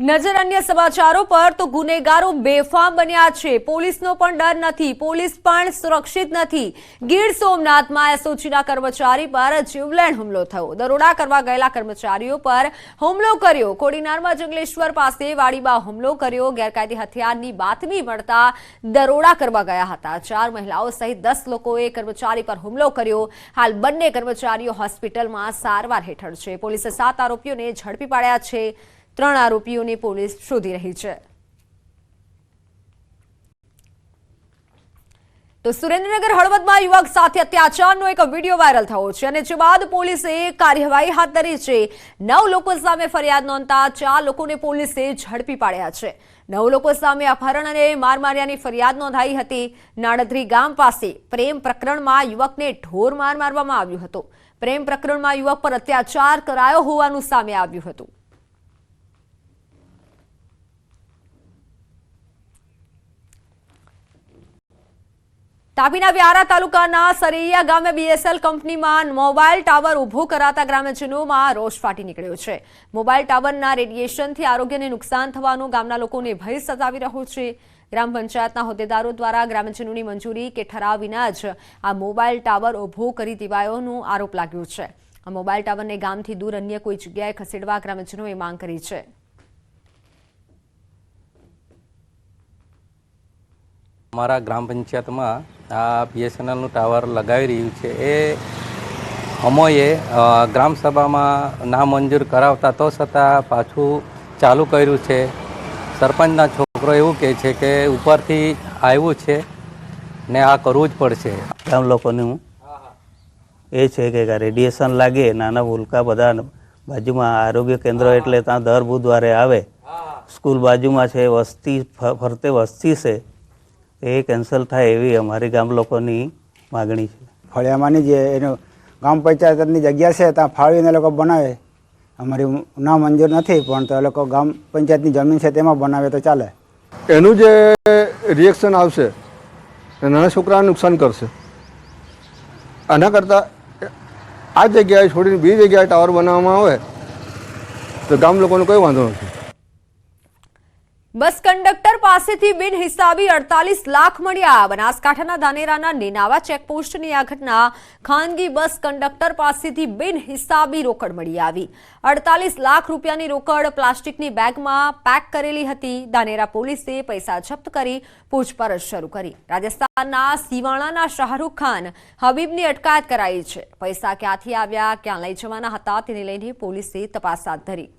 નજર અન્ય સમાચારો પર તો ગુનેગારો બેફામ બન્યા છે। પોલીસનો પણ ડર નથી, પોલીસ પણ સુરક્ષિત નથી। ગીર સોમનાથમાં એસઓજીના કર્મચારી પર જીવલેણ હુમલો થયો। દરોડા કરવા ગયેલા કર્મચારીઓ પર હુમલો કર્યો। કોડીનારમાં જંગલેશ્વર પાસે વાડીમાં હુમલો કર્યો। ગેરકાયદે હથિયારની બાતમી મળતા દરોડા કરવા ગયા હતા। 4 મહિલાઓ સહિત 10 લોકોએ કર્મચારી પર હુમલો કર્યો। હાલ બંને કર્મચારીઓ હોસ્પિટલમાં સારવાર હેઠળ છે। પોલીસે 7 આરોપીઓને ઝડપી પાડ્યા છે। 3 આરોપીઓને પોલીસ શોધી રહી છે। તો સુરેન્દ્રનગર હળવદમાં યુવક સાથે અત્યાચારનો એક વિડીયો વાયરલ થયો છે અને જે બાદ પોલીસે કાર્યવાહી હાથ ધરી છે। 9 લોકો સામે ફરિયાદ નોંધતા 4 લોકોને પોલીસે ઝડપી પાડ્યા છે। 9 લોકો સામે અપહરણ અને માર માર્યાની ફરિયાદ નોંધાઈ હતી। નાડદરી ગામ પાસે પ્રેમ પ્રકરણમાં યુવકને ઢોર માર મારવામાં આવ્યો હતો। પ્રેમ પ્રકરણમાં યુવક પર અત્યાચાર કરાયો હોવાનું સામે આવ્યું હતું। તાપીના વ્યારા તાલુકાના સરૈયા ગામે બીએસએલ કંપનીમાં મોબાઈલ ટાવર ઊભો કરાતા ગ્રામજનોમાં રોષ ફાટી નીકળ્યો છે। મોબાઈલ ટાવરના રેડિયેશનથી આરોગ્યને નુકસાન થવાનો ગામના લોકોને ભય સતાવી રહ્યો છે। ગ્રામ પંચાયતના હોદ્દેદારો દ્વારા ગ્રામજનોની મંજૂરી કે ઠરાવ વિના જ આ મોબાઈલ ટાવર ઊભો કરી દેવાયોનો આરોપ લાગ્યો છે। આ મોબાઈલ ટાવરને ગામથી દૂર અન્ય કોઈ જગ્યાએ ખસેડવા ગ્રામજનોએ માંગ કરી છે। અમારા ગ્રામ પંચાયતમાં આ બીએસએનએલનું ટાવર લગાવી રહ્યું છે એ અમોએ ગ્રામસભામાં નામંજૂર કરાવતા તો છતાં પાછું ચાલુ કર્યું છે। સરપંચના છોકરો એવું કહે છે કે ઉપરથી આવ્યું છે ને આ કરવું જ પડશે। ગામ લોકોનું એ છે કે રેડિયેશન લાગે, નાના ભૂલકા બધા બાજુમાં આરોગ્ય કેન્દ્ર એટલે ત્યાં દર બુધવારે આવે। સ્કૂલ બાજુમાં છે, વસ્તી ફરતે વસ્તી છે, એ કેન્સલ થાય એવી અમારી ગામ લોકોની માગણી છે। ફળિયામાંની જે એનું ગામ પંચાયતની જગ્યા છે ત્યાં ફાળવીને લોકો બનાવે। અમારી ના મંજૂર નથી પણ તો એ લોકો ગામ પંચાયતની જમીન છે તેમાં બનાવે તો ચાલે। એનું જે રિએક્શન આવશે એ નાના છોકરાને નુકસાન કરશે। આના કરતાં આ જગ્યાએ છોડીને બીજી જગ્યાએ ટાવર બનાવવામાં આવે તો ગામ લોકોને કોઈ વાંધો નથી। બસ કંડક્ટર પાસેથી બિનહિસાબી 48 લાખ મળ્યા। બનાસકાંઠાના ધાનેરાના નેનાવા ચેકપોસ્ટની આ ઘટના ખાનગી બસ કંડક્ટર પાસેથી બિનહિસાબી રોકડ મળી આવી। 48 લાખ રૂપિયાની રોકડ પ્લાસ્ટિકની બેગમાં પેક કરેલી હતી। ધાનેરા પોલીસે પૈસા જપ્ત કરી પૂછપરછ શરૂ કરી। રાજસ્થાનના સિવાણાના શાહરૂખ ખાન હબીબની અટકાયત કરાઈ છે। પૈસા ક્યાંથી આવ્યા, ક્યાં લઈ જવાના હતા તેને લઈને પોલીસે તપાસ હાથ ધરી।